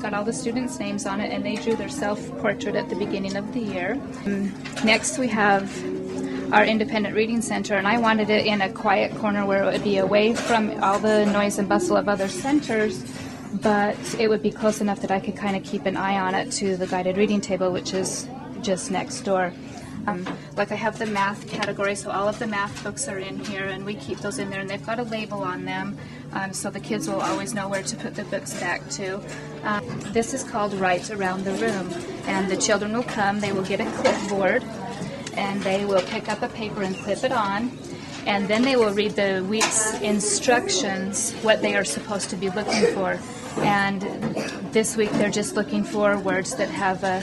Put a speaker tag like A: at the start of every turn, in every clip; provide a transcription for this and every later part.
A: got all the students' names on it, and they drew their self-portrait at the beginning of the year. Next we have our Independent Reading Center, and I wanted it in a quiet corner where it would be away from all the noise and bustle of other centers, but it would be close enough that I could kind of keep an eye on it to the guided reading table, which is just next door. Like I have the math category, so all of the math books are in here, and we keep those in there, and they've got a label on them, so the kids will always know where to put the books back to. This is called Right Around the Room, and the children will come, they will get a clipboard, and they will pick up a paper and clip it on, and then they will read the week's instructions, what they are supposed to be looking for. And this week they're just looking for words that have a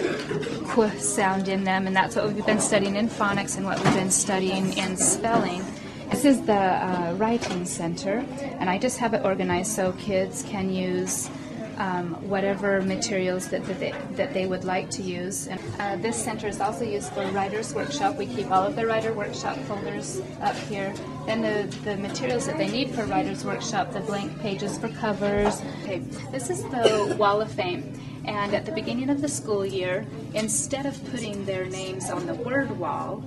A: qu sound in them, and that's what we've been studying in phonics and what we've been studying in spelling. This is the Writing Center, and I just have it organized so kids can use whatever materials that they would like to use. And this center is also used for Writer's Workshop. We keep all of the Writer Workshop folders up here. Then the materials that they need for Writer's Workshop, the blank pages for covers. Okay, this is the Wall of Fame. And at the beginning of the school year, instead of putting their names on the word wall,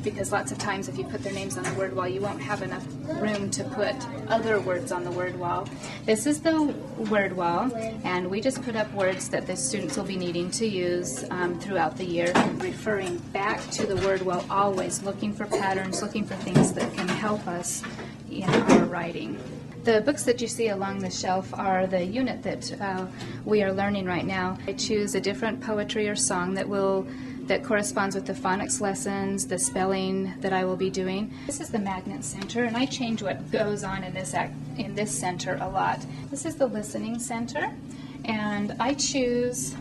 A: because lots of times if you put their names on the word wall, you won't have enough room to put other words on the word wall. This is the word wall, and we just put up words that the students will be needing to use throughout the year, referring back to the word wall, always looking for patterns, looking for things that can help us in our writing. The books that you see along the shelf are the unit that we are learning right now. I choose a different poetry or song that corresponds with the phonics lessons, the spelling that I will be doing. This is the Magnet Center, and I change what goes on in this center a lot. This is the Listening Center, and I choose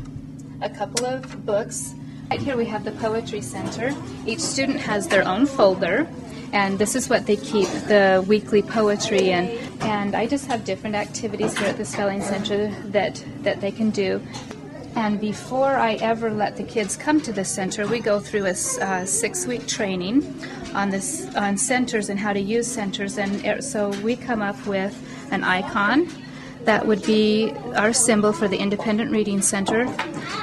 A: a couple of books. Right here we have the Poetry Center. Each student has their own folder, and this is what they keep the weekly poetry in. And I just have different activities here at the Spelling Center that they can do. And before I ever let the kids come to the center, we go through a 6-week training on centers and how to use centers. And so we come up with an icon that would be our symbol for the Independent Reading Center.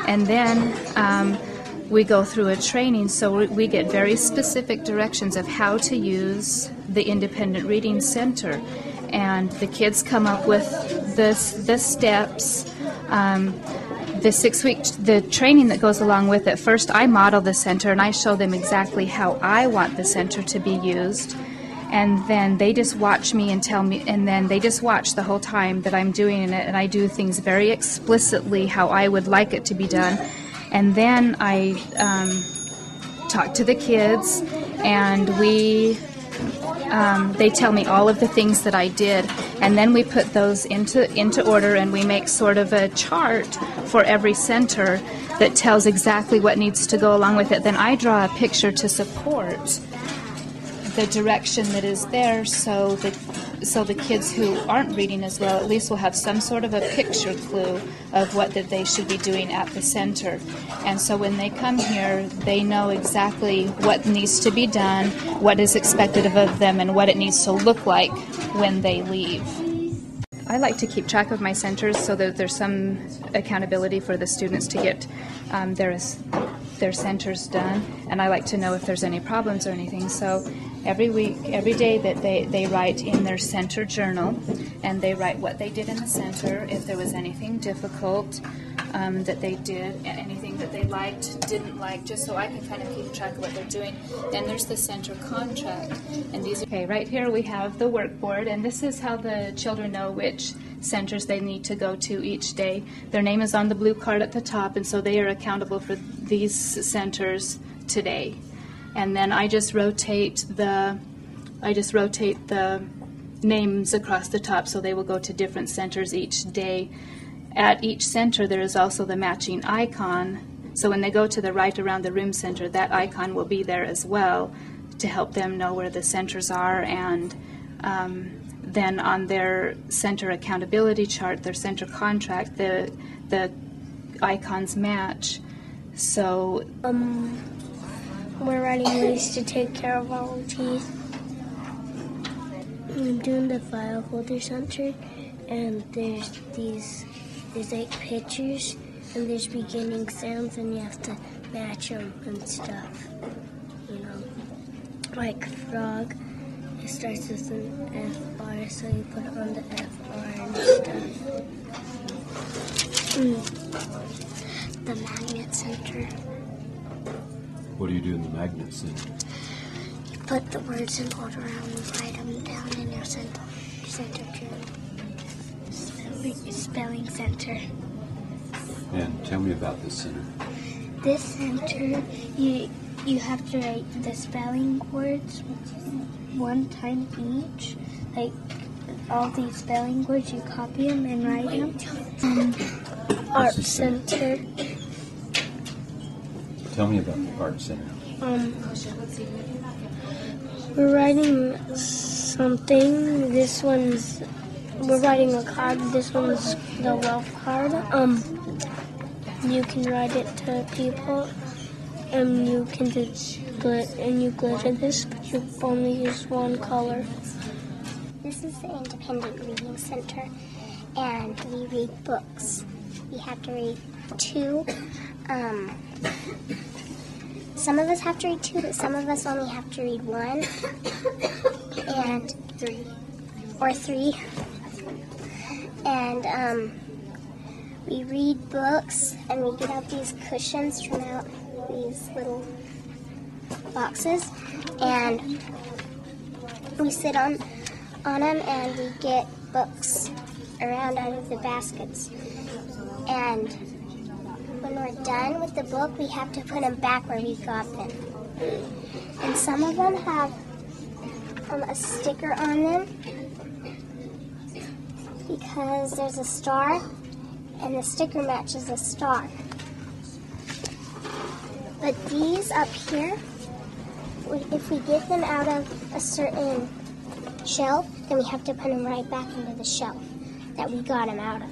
A: And then we go through a training, so we get very specific directions of how to use the Independent Reading Center. And the kids come up with the steps. The 6-week the training that goes along with it. First, I model the center, and I show them exactly how I want the center to be used. And then they just watch me and tell me, and then they just watch the whole time that I'm doing it, and I do things very explicitly how I would like it to be done. And then I talk to the kids, and they tell me all of the things that I did, and then we put those into order, and we make sort of a chart for every center that tells exactly what needs to go along with it. Then I draw a picture to support the direction that is there, so the kids who aren't reading as well at least will have some sort of a picture clue of what that they should be doing at the center. And so when they come here, they know exactly what needs to be done, what is expected of them, and what it needs to look like when they leave. I like to keep track of my centers so that there's some accountability for the students to get their centers done, and I like to know if there's any problems or anything. So every week, every day that they write in their center journal, and they write what they did in the center, if there was anything difficult that they did, anything that they liked, didn't like, just so I can kind of keep track of what they're doing. Then there's the center contract, and these. Okay, right here we have the workboard, and this is how the children know which centers they need to go to each day. Their name is on the blue card at the top, and so they are accountable for these centers today. And then I just rotate the names across the top, so they will go to different centers each day. At each center there is also the matching icon, so when they go to the Right Around the Room center, that icon will be there as well to help them know where the centers are. And then on their center accountability chart, their center contract, the icons match. So
B: we're writing ways to take care of our teeth. I'm doing the file folder center, and there's these there's like pictures and there's beginning sounds and you have to match them and stuff. You know, like frog, it starts with an F-R, so you put it on the F-R and stuff. The Magnet Center.
C: What do you do in the Magnet Center?
B: You put the words in order and write them down in your center too. Spelling center.
C: And tell me about this center.
B: This center, you have to write the spelling words one time each. Like all these spelling words, you copy them and write them. Art center.
C: Tell me about the Art Center.
B: We're writing something. We're writing a card. This one's the wealth card. You can write it to people, and you can just glitter this, but you only use one color. This is the Independent Reading Center, and we read books. We have to read 2. Some of us have to read 2, but some of us only have to read 1 and 3. And we read books, and we get out these cushions from out these little boxes, and we sit on them, and we get books around out of the baskets. And when we're done with the book, we have to put them back where we got them. And some of them have a sticker on them because there's a star, and the sticker matches a star. But these up here, if we get them out of a certain shelf, then we have to put them right back into the shelf that we got them out of.